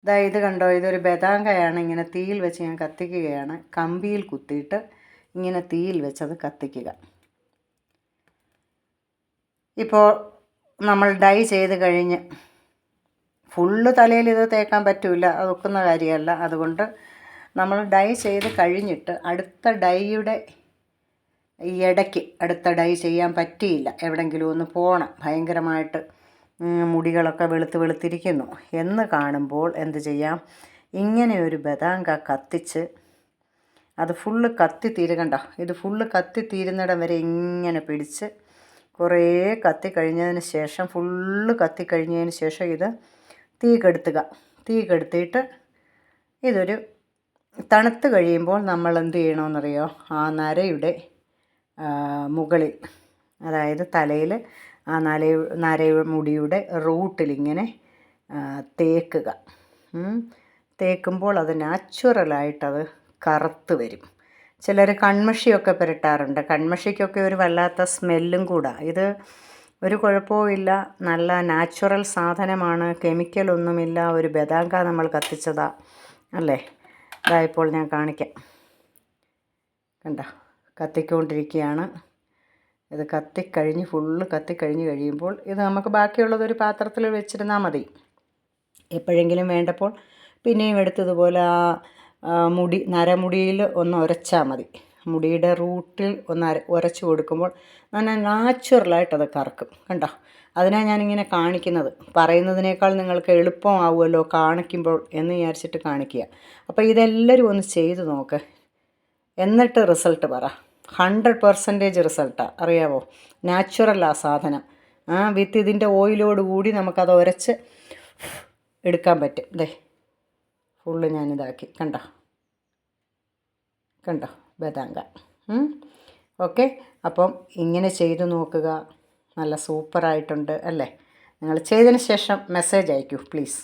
ഇത് കണ്ടോ, ഇതൊരു ബദാങ്കയാണ്. ഇങ്ങനെ തീയിൽ വെച്ച് ഞാൻ കത്തിക്കുകയാണ്. കമ്പിയിൽ കുത്തിയിട്ട് ഇങ്ങനെ തീയിൽ വെച്ചത് കത്തിക്കുക. ഇപ്പോൾ നമ്മൾ ഡൈ ചെയ്ത് കഴിഞ്ഞ് ഫുള്ള് തലയിൽ ഇത് തേക്കാൻ പറ്റില്ല, അത് ഒക്കുന്ന കാര്യമല്ല. അതുകൊണ്ട് നമ്മൾ ഡൈ ചെയ്ത് കഴിഞ്ഞിട്ട് അടുത്ത ഡൈയുടെ ഇടയ്ക്ക് അടുത്ത ഡൈ ചെയ്യാൻ പറ്റിയില്ല, എവിടെയെങ്കിലും ഒന്ന് പോകണം, ഭയങ്കരമായിട്ട് മുടികളൊക്കെ വെളുത്തിരിക്കുന്നു എന്ന് കാണുമ്പോൾ എന്ത് ചെയ്യാം, ഇങ്ങനെ ഒരു ബദാങ്ക കത്തിച്ച് അത് ഫുള്ള് കത്തിത്തീരുകണ്ട, ഇത് ഫുള്ള് കത്തിത്തീരുന്നിടം വരെ ഇങ്ങനെ പിടിച്ച് കുറേ കത്തിക്കഴിഞ്ഞതിന് ശേഷം, ഫുള്ള് കത്തിക്കഴിഞ്ഞതിന് ശേഷം ഇത് തീ കെടുത്തിയിട്ട് ഇതൊരു തണുത്ത് കഴിയുമ്പോൾ നമ്മൾ എന്ത് ചെയ്യണമെന്നറിയോ, ആ നരയുടെ മുകളിൽ, അതായത് തലയിൽ ആ നരമുടിയുടെ റൂട്ടിലിങ്ങനെ തേക്കുക. തേക്കുമ്പോൾ അത് നാച്ചുറലായിട്ടത് കറുത്ത് വരും. ചിലർ കൺമഷിയൊക്കെ പുരട്ടാറുണ്ട്. കൺമഷിക്കൊക്കെ ഒരു വല്ലാത്ത സ്മെല്ലും കൂടാ. ഇത് ഒരു കുഴപ്പവുമില്ല, നല്ല നാച്ചുറൽ സാധനമാണ്, കെമിക്കലൊന്നുമില്ല. ഒരു ബദാങ്ക നമ്മൾ കത്തിച്ചതാ അല്ലേ. ഇതായപ്പോൾ ഞാൻ കാണിക്കാം. കണ്ടോ, കത്തിക്കൊണ്ടിരിക്കുകയാണ്. ഇത് ഫുള്ള് കത്തിക്കഴിഞ്ഞ് കഴിയുമ്പോൾ ഇത് നമുക്ക് ബാക്കിയുള്ളതൊരു പാത്രത്തിൽ വെച്ചിരുന്നാൽ മതി. എപ്പോഴെങ്കിലും വേണ്ടപ്പോൾ പിന്നെയും എടുത്തതുപോലെ ആ നരമുടിയിൽ ഒന്ന് ഉരച്ചാൽ മതി. മുടിയുടെ റൂട്ടിൽ ഒന്ന് ഉരച്ച് കൊടുക്കുമ്പോൾ നല്ല നാച്ചുറലായിട്ടത് കറക്കും. കണ്ടോ, അതിനാണ് ഞാനിങ്ങനെ കാണിക്കുന്നത്. പറയുന്നതിനേക്കാൾ നിങ്ങൾക്ക് എളുപ്പമാവുമല്ലോ കാണിക്കുമ്പോൾ എന്ന് വിചാരിച്ചിട്ട് കാണിക്കുക. അപ്പോൾ ഇതെല്ലാവരും ഒന്ന് ചെയ്ത് നോക്ക്, എന്നിട്ട് റിസൾട്ട് പറ. 100% റിസൾട്ടാണ്, അറിയാമോ. നാച്ചുറൽ ആ സാധനം. വിത്ത് ഇതിൻ്റെ ഓയിലോട് കൂടി നമുക്കത് ഉരച്ച് എടുക്കാൻ പറ്റും. ഫുള്ള് ഞാനിതാക്കി. കണ്ടോ ബദാങ്ക. ഓക്കെ, അപ്പം ഇങ്ങനെ ചെയ്ത് നോക്കുക. നല്ല സൂപ്പറായിട്ടുണ്ട് അല്ലേ. നിങ്ങൾ ചെയ്തതിന് ശേഷം മെസ്സേജ് അയക്കൂ പ്ലീസ്.